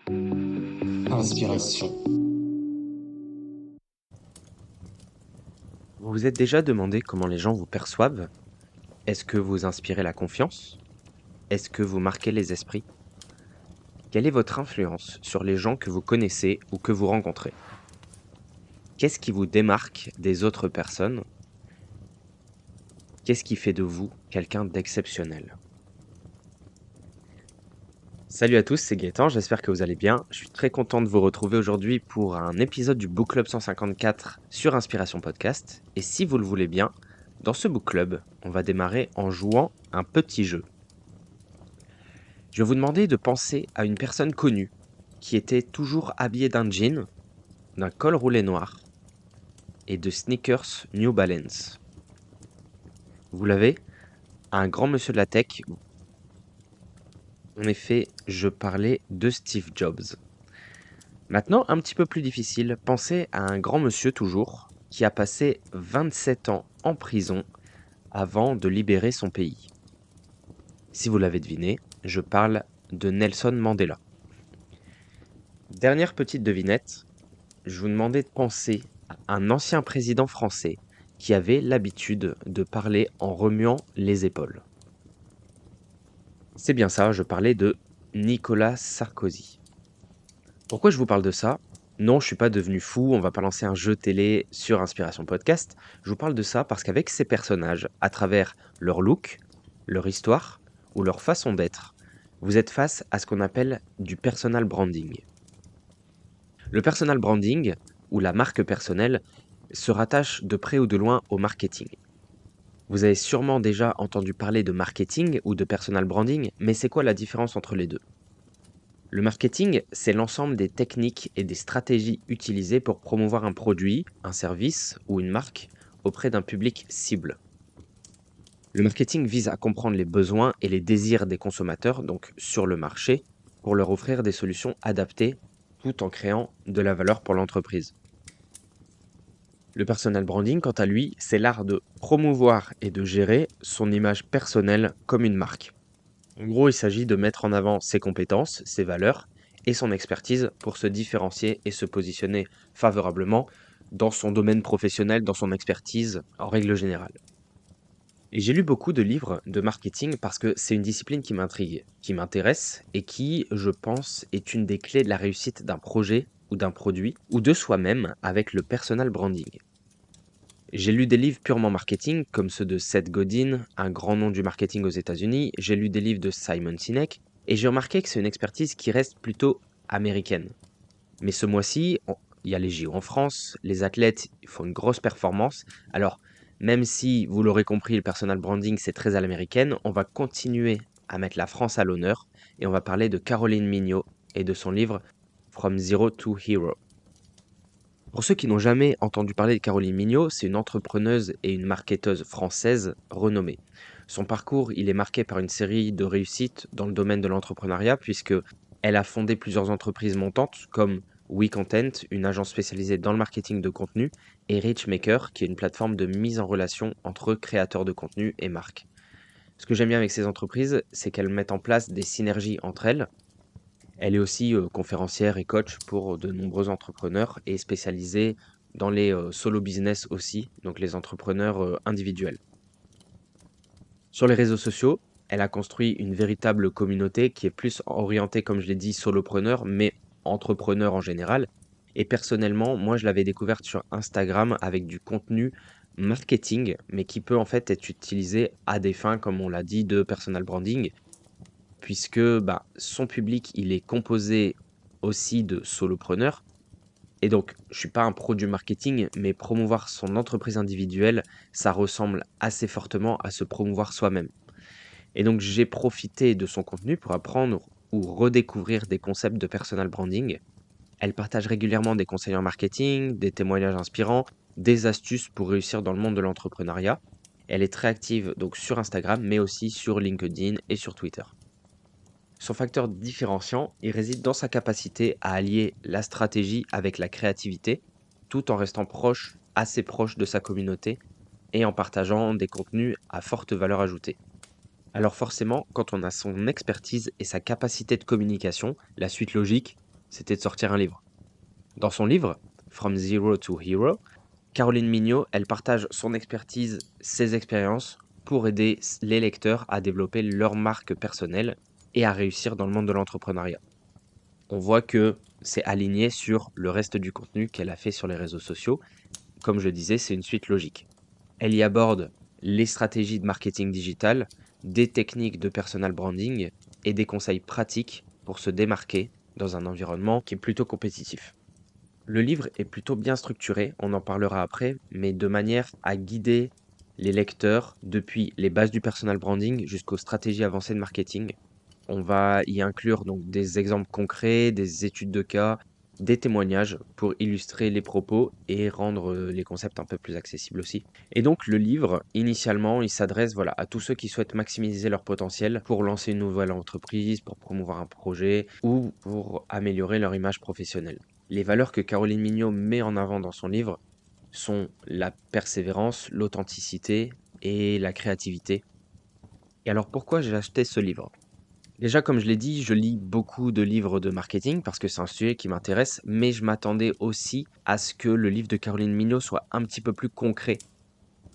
Inspiration. Vous vous êtes déjà demandé comment les gens vous perçoivent? Est-ce que vous inspirez la confiance? Est-ce que vous marquez les esprits? Quelle est votre influence sur les gens que vous connaissez ou que vous rencontrez? Qu'est-ce qui vous démarque des autres personnes? Qu'est-ce qui fait de vous quelqu'un d'exceptionnel? Salut à tous, c'est Gaëtan, j'espère que vous allez bien. Je suis très content de vous retrouver aujourd'hui pour un épisode du Book Club 154 sur Inspiration Podcast. Et si vous le voulez bien, dans ce Book Club, on va démarrer en jouant un petit jeu. Je vais vous demander de penser à une personne connue qui était toujours habillée d'un jean, d'un col roulé noir et de sneakers New Balance. Vous l'avez? Un grand monsieur de la tech. En effet, je parlais de Steve Jobs. Maintenant, un petit peu plus difficile, pensez à un grand monsieur toujours qui a passé 27 ans en prison avant de libérer son pays. Si vous l'avez deviné, je parle de Nelson Mandela. Dernière petite devinette, je vous demandais de penser à un ancien président français qui avait l'habitude de parler en remuant les épaules. C'est bien ça, je parlais de Nicolas Sarkozy. Pourquoi je vous parle de ça? Non, je suis pas devenu fou, on va pas lancer un jeu télé sur Inspiration Podcast. Je vous parle de ça parce qu'avec ces personnages, à travers leur look, leur histoire ou leur façon d'être, vous êtes face à ce qu'on appelle du personal branding. Le personal branding, ou la marque personnelle, se rattache de près ou de loin au marketing. Vous avez sûrement déjà entendu parler de marketing ou de personal branding, mais c'est quoi la différence entre les deux? Le marketing, c'est l'ensemble des techniques et des stratégies utilisées pour promouvoir un produit, un service ou une marque auprès d'un public cible. Le marketing vise à comprendre les besoins et les désirs des consommateurs, donc sur le marché, pour leur offrir des solutions adaptées tout en créant de la valeur pour l'entreprise. Le personal branding, quant à lui, c'est l'art de promouvoir et de gérer son image personnelle comme une marque. En gros, il s'agit de mettre en avant ses compétences, ses valeurs et son expertise pour se différencier et se positionner favorablement dans son domaine professionnel, dans son expertise en règle générale. Et j'ai lu beaucoup de livres de marketing parce que c'est une discipline qui m'intrigue, qui m'intéresse et qui, je pense, est une des clés de la réussite d'un projet ou d'un produit ou de soi-même avec le personal branding. J'ai lu des livres purement marketing, comme ceux de Seth Godin, un grand nom du marketing aux États-Unis. J'ai lu des livres de Simon Sinek, et j'ai remarqué que c'est une expertise qui reste plutôt américaine. Mais ce mois-ci, il y a les JO en France, les athlètes font une grosse performance. Alors, même si, vous l'aurez compris, le personal branding, c'est très à l'américaine, on va continuer à mettre la France à l'honneur, et on va parler de Caroline Mignot et de son livre From Zero to Hero. Pour ceux qui n'ont jamais entendu parler de Caroline Mignot, c'est une entrepreneuse et une marketeuse française renommée. Son parcours, il est marqué par une série de réussites dans le domaine de l'entrepreneuriat puisque elle a fondé plusieurs entreprises montantes comme WeContent, une agence spécialisée dans le marketing de contenu, et Richmaker, qui est une plateforme de mise en relation entre créateurs de contenu et marques. Ce que j'aime bien avec ces entreprises, c'est qu'elles mettent en place des synergies entre elles. Elle est aussi, conférencière et coach pour de nombreux entrepreneurs et spécialisée dans les, solo business aussi, donc les entrepreneurs, individuels. Sur les réseaux sociaux, elle a construit une véritable communauté qui est plus orientée, comme je l'ai dit, solopreneur, mais entrepreneur en général. Et personnellement, moi, je l'avais découverte sur Instagram avec du contenu marketing, mais qui peut en fait être utilisé à des fins, comme on l'a dit, de personal branding puisque bah, son public, il est composé aussi de solopreneurs. Et donc, je suis pas un pro du marketing, mais promouvoir son entreprise individuelle, ça ressemble assez fortement à se promouvoir soi-même. Et donc, j'ai profité de son contenu pour apprendre ou redécouvrir des concepts de personal branding. Elle partage régulièrement des conseils en marketing, des témoignages inspirants, des astuces pour réussir dans le monde de l'entrepreneuriat. Elle est très active donc sur Instagram, mais aussi sur LinkedIn et sur Twitter. Son facteur différenciant, il réside dans sa capacité à allier la stratégie avec la créativité, tout en restant proche, assez proche de sa communauté et en partageant des contenus à forte valeur ajoutée. Alors forcément, quand on a son expertise et sa capacité de communication, la suite logique, c'était de sortir un livre. Dans son livre, From Zero to Hero, Caroline Mignot, elle partage son expertise, ses expériences pour aider les lecteurs à développer leur marque personnelle et à réussir dans le monde de l'entrepreneuriat. On voit que c'est aligné sur le reste du contenu qu'elle a fait sur les réseaux sociaux. Comme je disais, c'est une suite logique. Elle y aborde les stratégies de marketing digital, des techniques de personal branding et des conseils pratiques pour se démarquer dans un environnement qui est plutôt compétitif. Le livre est plutôt bien structuré, on en parlera après, mais de manière à guider les lecteurs depuis les bases du personal branding jusqu'aux stratégies avancées de marketing. On va y inclure donc des exemples concrets, des études de cas, des témoignages pour illustrer les propos et rendre les concepts un peu plus accessibles aussi. Et donc le livre, initialement, il s'adresse voilà, à tous ceux qui souhaitent maximiser leur potentiel pour lancer une nouvelle entreprise, pour promouvoir un projet ou pour améliorer leur image professionnelle. Les valeurs que Caroline Mignot met en avant dans son livre sont la persévérance, l'authenticité et la créativité. Et alors pourquoi j'ai acheté ce livre? Déjà, comme je l'ai dit, je lis beaucoup de livres de marketing parce que c'est un sujet qui m'intéresse, mais je m'attendais aussi à ce que le livre de Caroline Mignot soit un petit peu plus concret.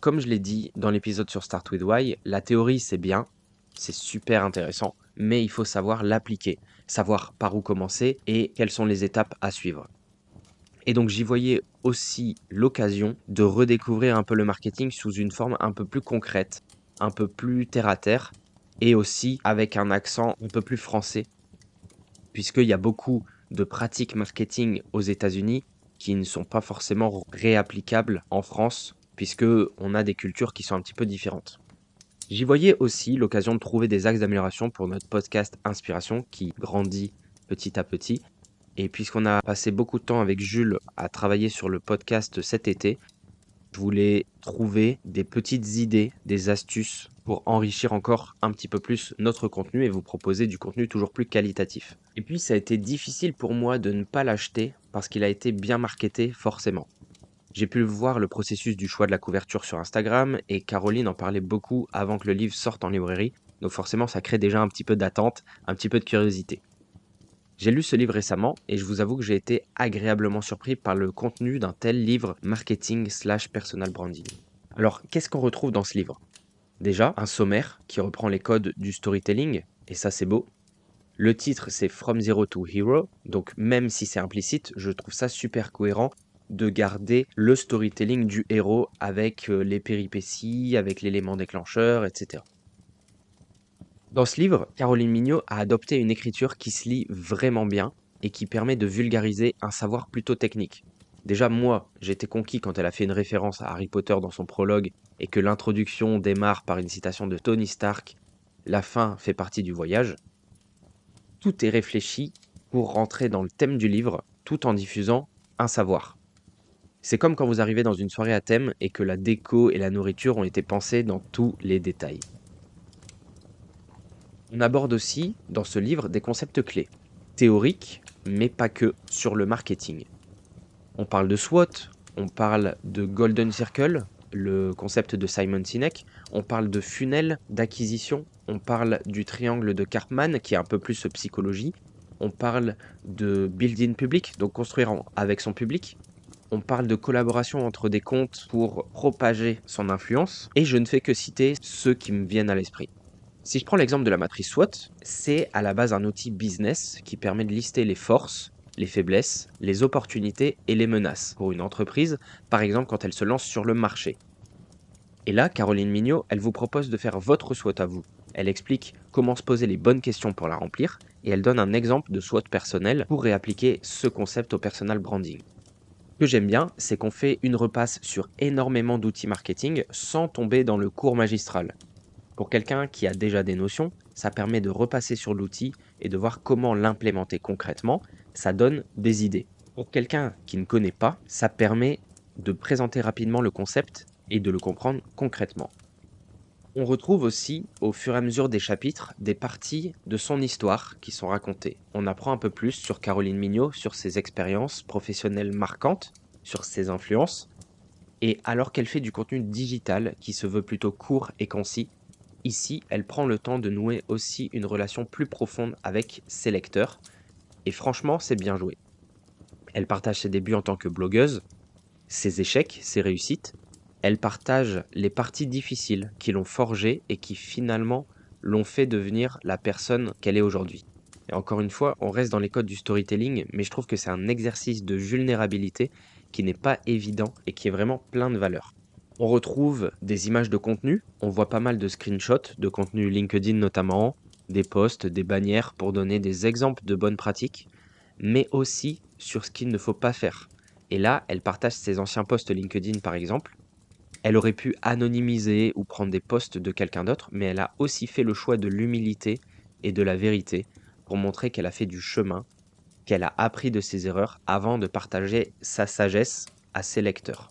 Comme je l'ai dit dans l'épisode sur Start with Why, la théorie c'est bien, c'est super intéressant, mais il faut savoir l'appliquer, savoir par où commencer et quelles sont les étapes à suivre. Et donc j'y voyais aussi l'occasion de redécouvrir un peu le marketing sous une forme un peu plus concrète, un peu plus terre à terre, et aussi avec un accent un peu plus français, puisqu'il y a beaucoup de pratiques marketing aux États-Unis qui ne sont pas forcément réapplicables en France, puisque on a des cultures qui sont un petit peu différentes. J'y voyais aussi l'occasion de trouver des axes d'amélioration pour notre podcast Inspiration qui grandit petit à petit. Et puisqu'on a passé beaucoup de temps avec Jules à travailler sur le podcast cet été, je voulais trouver des petites idées, des astuces pour enrichir encore un petit peu plus notre contenu et vous proposer du contenu toujours plus qualitatif. Et puis ça a été difficile pour moi de ne pas l'acheter parce qu'il a été bien marketé forcément. J'ai pu voir le processus du choix de la couverture sur Instagram et Caroline en parlait beaucoup avant que le livre sorte en librairie, donc forcément ça crée déjà un petit peu d'attente, un petit peu de curiosité. J'ai lu ce livre récemment et je vous avoue que j'ai été agréablement surpris par le contenu d'un tel livre marketing/personal branding. Alors, qu'est-ce qu'on retrouve dans ce livre? Déjà, un sommaire qui reprend les codes du storytelling, et ça c'est beau. Le titre c'est From Zero to Hero, donc même si c'est implicite, je trouve ça super cohérent de garder le storytelling du héros avec les péripéties, avec l'élément déclencheur, etc. Dans ce livre, Caroline Mignot a adopté une écriture qui se lit vraiment bien et qui permet de vulgariser un savoir plutôt technique. Déjà, moi, j'étais conquis quand elle a fait une référence à Harry Potter dans son prologue et que l'introduction démarre par une citation de Tony Stark. La fin fait partie du voyage. Tout est réfléchi pour rentrer dans le thème du livre tout en diffusant un savoir. C'est comme quand vous arrivez dans une soirée à thème et que la déco et la nourriture ont été pensées dans tous les détails. On aborde aussi, dans ce livre, des concepts clés, théoriques, mais pas que, sur le marketing. On parle de SWOT, on parle de Golden Circle, le concept de Simon Sinek, on parle de funnel d'acquisition, on parle du triangle de Karpman, qui est un peu plus psychologie, on parle de building public, donc construire avec son public, on parle de collaboration entre des comptes pour propager son influence, et je ne fais que citer ceux qui me viennent à l'esprit. Si je prends l'exemple de la matrice SWOT, c'est à la base un outil business qui permet de lister les forces, les faiblesses, les opportunités et les menaces pour une entreprise, par exemple quand elle se lance sur le marché. Et là, Caroline Mignot, elle vous propose de faire votre SWOT à vous. Elle explique comment se poser les bonnes questions pour la remplir et elle donne un exemple de SWOT personnel pour réappliquer ce concept au personal branding. Ce que j'aime bien, c'est qu'on fait une repasse sur énormément d'outils marketing sans tomber dans le cours magistral. Pour quelqu'un qui a déjà des notions, ça permet de repasser sur l'outil et de voir comment l'implémenter concrètement. Ça donne des idées. Pour quelqu'un qui ne connaît pas, ça permet de présenter rapidement le concept et de le comprendre concrètement. On retrouve aussi, au fur et à mesure des chapitres, des parties de son histoire qui sont racontées. On apprend un peu plus sur Caroline Mignot, sur ses expériences professionnelles marquantes, sur ses influences. Et alors qu'elle fait du contenu digital qui se veut plutôt court et concis, ici, elle prend le temps de nouer aussi une relation plus profonde avec ses lecteurs. et franchement, c'est bien joué. Elle partage ses débuts en tant que blogueuse, ses échecs, ses réussites. Elle partage les parties difficiles qui l'ont forgée et qui finalement l'ont fait devenir la personne qu'elle est aujourd'hui. Et encore une fois, on reste dans les codes du storytelling, mais je trouve que c'est un exercice de vulnérabilité qui n'est pas évident et qui est vraiment plein de valeur. On retrouve des images de contenu, on voit pas mal de screenshots de contenu LinkedIn notamment, des posts, des bannières pour donner des exemples de bonnes pratiques, mais aussi sur ce qu'il ne faut pas faire. Et là, elle partage ses anciens posts LinkedIn par exemple. Elle aurait pu anonymiser ou prendre des posts de quelqu'un d'autre, mais elle a aussi fait le choix de l'humilité et de la vérité pour montrer qu'elle a fait du chemin, qu'elle a appris de ses erreurs avant de partager sa sagesse à ses lecteurs.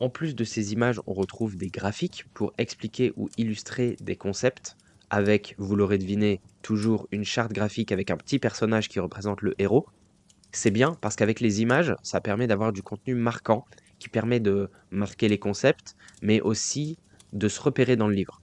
En plus de ces images, on retrouve des graphiques pour expliquer ou illustrer des concepts avec, vous l'aurez deviné, toujours une charte graphique avec un petit personnage qui représente le héros. C'est bien parce qu'avec les images, ça permet d'avoir du contenu marquant qui permet de marquer les concepts, mais aussi de se repérer dans le livre.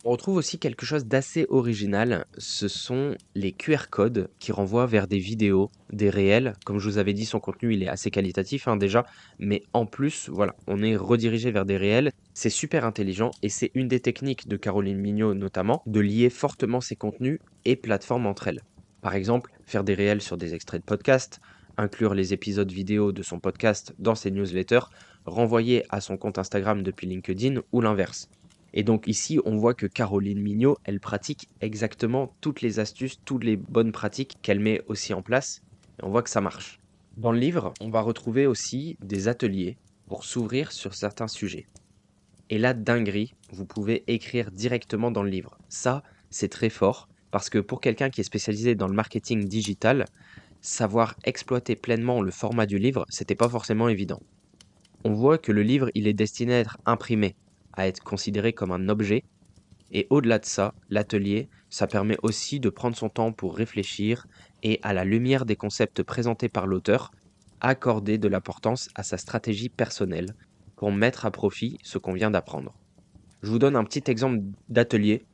On retrouve aussi quelque chose d'assez original, ce sont les QR codes qui renvoient vers des vidéos, des réels. Comme je vous avais dit, son contenu il est assez qualitatif déjà, mais en plus, voilà, on est redirigé vers des réels. C'est super intelligent et c'est une des techniques de Caroline Mignot notamment, de lier fortement ses contenus et plateformes entre elles. Par exemple, faire des réels sur des extraits de podcast, inclure les épisodes vidéo de son podcast dans ses newsletters, renvoyer à son compte Instagram depuis LinkedIn ou l'inverse. Et donc ici, on voit que Caroline Mignot, elle pratique exactement toutes les astuces, toutes les bonnes pratiques qu'elle met aussi en place. Et on voit que ça marche. Dans le livre, on va retrouver aussi des ateliers pour s'ouvrir sur certains sujets. Et là, dinguerie, vous pouvez écrire directement dans le livre. Ça, c'est très fort parce que pour quelqu'un qui est spécialisé dans le marketing digital, savoir exploiter pleinement le format du livre, c'était pas forcément évident. On voit que le livre, il est destiné à être imprimé, à être considéré comme un objet. Et au-delà de ça, l'atelier, ça permet aussi de prendre son temps pour réfléchir et, à la lumière des concepts présentés par l'auteur, accorder de l'importance à sa stratégie personnelle pour mettre à profit ce qu'on vient d'apprendre. Je vous donne un petit exemple d'atelier.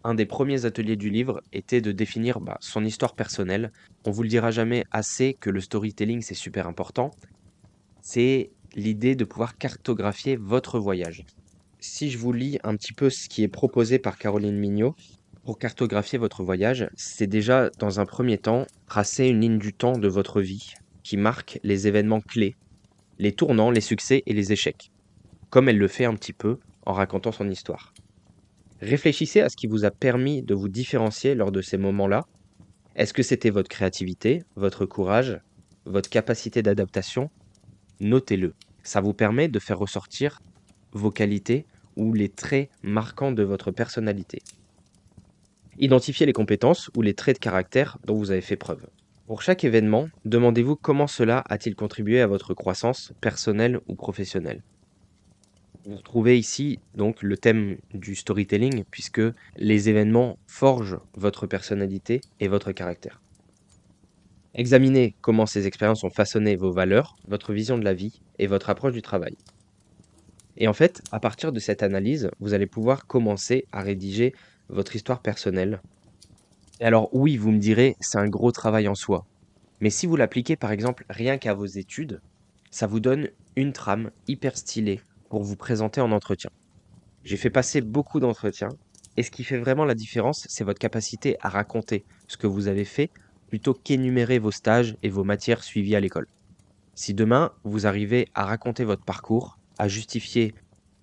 Un des premiers ateliers du livre était de définir son histoire personnelle. On vous le dira jamais assez que le storytelling, c'est super important. C'est l'idée de pouvoir cartographier votre voyage. Si je vous lis un petit peu ce qui est proposé par Caroline Mignot, pour cartographier votre voyage, c'est déjà, dans un premier temps, tracer une ligne du temps de votre vie qui marque les événements clés, les tournants, les succès et les échecs, comme elle le fait un petit peu en racontant son histoire. Réfléchissez à ce qui vous a permis de vous différencier lors de ces moments-là. Est-ce que c'était votre créativité, votre courage, votre capacité d'adaptation? Notez-le. Ça vous permet de faire ressortir vos qualités ou les traits marquants de votre personnalité. Identifiez les compétences ou les traits de caractère dont vous avez fait preuve. Pour chaque événement, demandez-vous comment cela a-t-il contribué à votre croissance personnelle ou professionnelle. Vous retrouvez ici donc le thème du storytelling puisque les événements forgent votre personnalité et votre caractère. Examinez comment ces expériences ont façonné vos valeurs, votre vision de la vie et votre approche du travail. Et en fait, à partir de cette analyse, vous allez pouvoir commencer à rédiger votre histoire personnelle. Et alors oui, vous me direz, c'est un gros travail en soi. Mais si vous l'appliquez par exemple rien qu'à vos études, ça vous donne une trame hyper stylée pour vous présenter en entretien. J'ai fait passer beaucoup d'entretiens et ce qui fait vraiment la différence, c'est votre capacité à raconter ce que vous avez fait plutôt qu'énumérer vos stages et vos matières suivies à l'école. Si demain, vous arrivez à raconter votre parcours, à justifier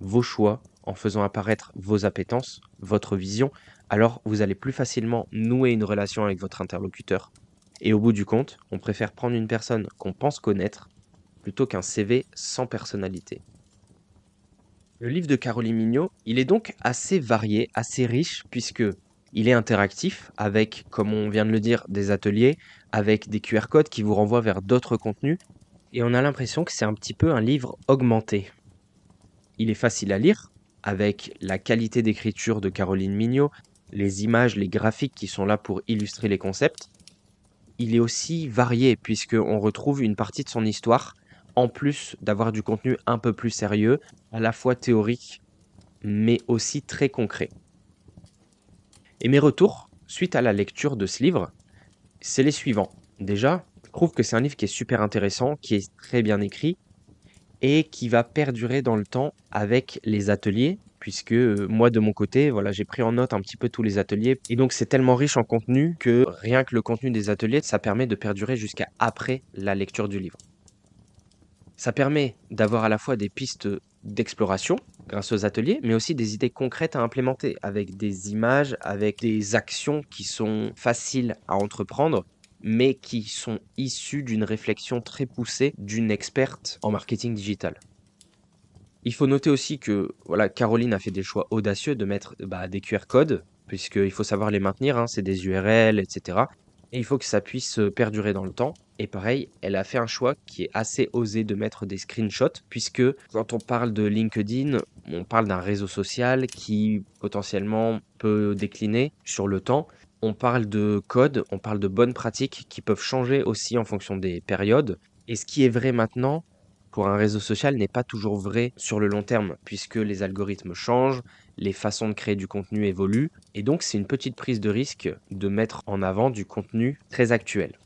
vos choix en faisant apparaître vos appétences, votre vision, alors vous allez plus facilement nouer une relation avec votre interlocuteur. Et au bout du compte, on préfère prendre une personne qu'on pense connaître plutôt qu'un CV sans personnalité. Le livre de Caroline Mignot, il est donc assez varié, assez riche, puisque il est interactif avec, comme on vient de le dire, des ateliers, avec des QR codes qui vous renvoient vers d'autres contenus, et on a l'impression que c'est un petit peu un livre augmenté. Il est facile à lire, avec la qualité d'écriture de Caroline Mignot, les images, les graphiques qui sont là pour illustrer les concepts. Il est aussi varié, puisqu'on retrouve une partie de son histoire, en plus d'avoir du contenu un peu plus sérieux, à la fois théorique, mais aussi très concret. Et mes retours, suite à la lecture de ce livre, C'est les suivants. Déjà, je trouve que c'est un livre qui est super intéressant, qui est très bien écrit et qui va perdurer dans le temps avec les ateliers, puisque moi de mon côté, voilà, j'ai pris en note un petit peu tous les ateliers et donc c'est tellement riche en contenu que rien que le contenu des ateliers, ça permet de perdurer jusqu'à après la lecture du livre. Ça permet d'avoir à la fois des pistes d'exploration grâce aux ateliers, mais aussi des idées concrètes à implémenter avec des images, avec des actions qui sont faciles à entreprendre, mais qui sont issues d'une réflexion très poussée d'une experte en marketing digital. Il faut noter aussi que voilà, Caroline a fait des choix audacieux de mettre des QR codes, puisqu'il faut savoir les maintenir, hein, c'est des URL, etc. Et il faut que ça puisse perdurer dans le temps. Et pareil, elle a fait un choix qui est assez osé de mettre des screenshots, puisque quand on parle de LinkedIn, on parle d'un réseau social qui potentiellement peut décliner sur le temps. On parle de codes, on parle de bonnes pratiques qui peuvent changer aussi en fonction des périodes. Et ce qui est vrai maintenant, pour un réseau social n'est pas toujours vrai sur le long terme, puisque les algorithmes changent, les façons de créer du contenu évoluent, et donc c'est une petite prise de risque de mettre en avant du contenu très actuel.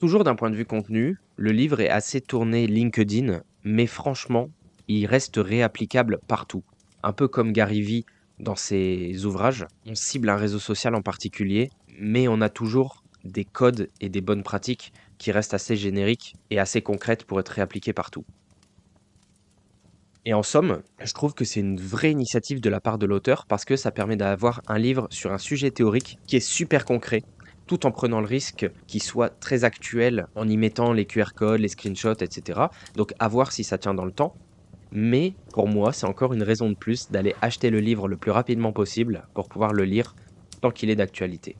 Toujours d'un point de vue contenu, le livre est assez tourné LinkedIn, mais franchement, il reste réapplicable partout. Un peu comme Gary Vee dans ses ouvrages, on cible un réseau social en particulier, mais on a toujours des codes et des bonnes pratiques qui restent assez génériques et assez concrètes pour être réappliquées partout. Et en somme, je trouve que c'est une vraie initiative de la part de l'auteur parce que ça permet d'avoir un livre sur un sujet théorique qui est super concret, tout en prenant le risque qu'il soit très actuel en y mettant les QR codes, les screenshots, etc. Donc à voir si ça tient dans le temps. Mais pour moi, c'est encore une raison de plus d'aller acheter le livre le plus rapidement possible pour pouvoir le lire tant qu'il est d'actualité.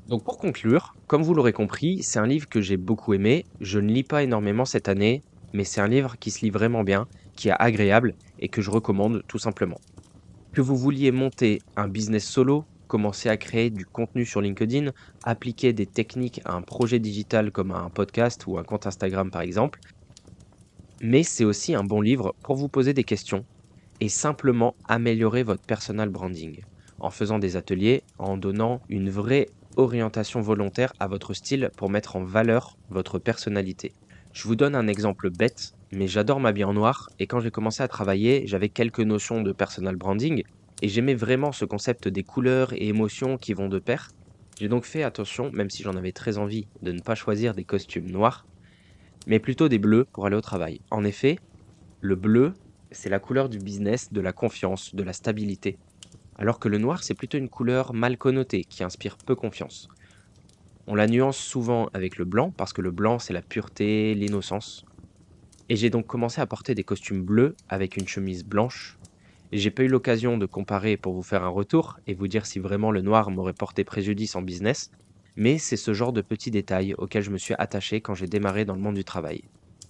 Donc pour conclure, comme vous l'aurez compris, c'est un livre que j'ai beaucoup aimé. Je ne lis pas énormément cette année, mais c'est un livre qui se lit vraiment bien, qui est agréable et que je recommande tout simplement. Que vous vouliez monter un business solo, commencer à créer du contenu sur LinkedIn, appliquer des techniques à un projet digital comme un podcast ou un compte Instagram par exemple, mais c'est aussi un bon livre pour vous poser des questions et simplement améliorer votre personal branding en faisant des ateliers, en donnant une vraie orientation volontaire à votre style pour mettre en valeur votre personnalité. Je vous donne un exemple bête, mais j'adore m'habiller en noir et quand j'ai commencé à travailler, j'avais quelques notions de personal branding et j'aimais vraiment ce concept des couleurs et émotions qui vont de pair. J'ai donc fait attention, même si j'en avais très envie, de ne pas choisir des costumes noirs, mais plutôt des bleus pour aller au travail. En effet, le bleu, c'est la couleur du business, de la confiance, de la stabilité. Alors que le noir, c'est plutôt une couleur mal connotée qui inspire peu confiance. On la nuance souvent avec le blanc parce que le blanc, c'est la pureté, l'innocence. Et j'ai donc commencé à porter des costumes bleus avec une chemise blanche. Et j'ai pas eu l'occasion de comparer pour vous faire un retour et vous dire si vraiment le noir m'aurait porté préjudice en business, mais c'est ce genre de petits détails auxquels je me suis attaché quand j'ai démarré dans le monde du travail.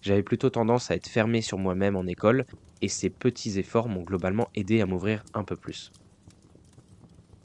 J'avais plutôt tendance à être fermé sur moi-même en école, et ces petits efforts m'ont globalement aidé à m'ouvrir un peu plus.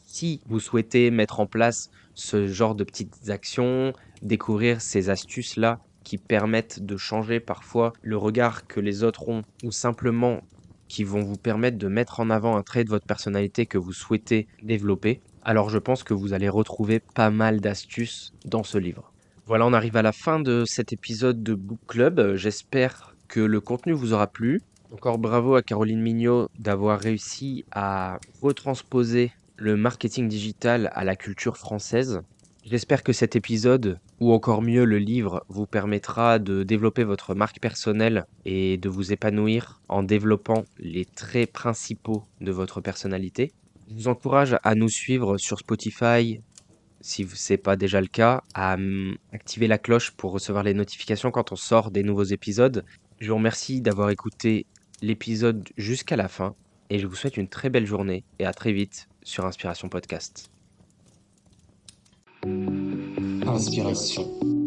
Si vous souhaitez mettre en place ce genre de petites actions, découvrir ces astuces-là qui permettent de changer parfois le regard que les autres ont, ou simplement qui vont vous permettre de mettre en avant un trait de votre personnalité que vous souhaitez développer, alors je pense que vous allez retrouver pas mal d'astuces dans ce livre. Voilà, on arrive à la fin de cet épisode de Book Club. J'espère que le contenu vous aura plu. Encore bravo à Caroline Mignot d'avoir réussi à retransposer le marketing digital à la culture française. J'espère que cet épisode, ou encore mieux le livre, vous permettra de développer votre marque personnelle et de vous épanouir en développant les traits principaux de votre personnalité. Je vous encourage à nous suivre sur Spotify, si ce n'est pas déjà le cas, à activer la cloche pour recevoir les notifications quand on sort des nouveaux épisodes. Je vous remercie d'avoir écouté l'épisode jusqu'à la fin et je vous souhaite une très belle journée et à très vite sur Inspiration Podcast. Inspiration.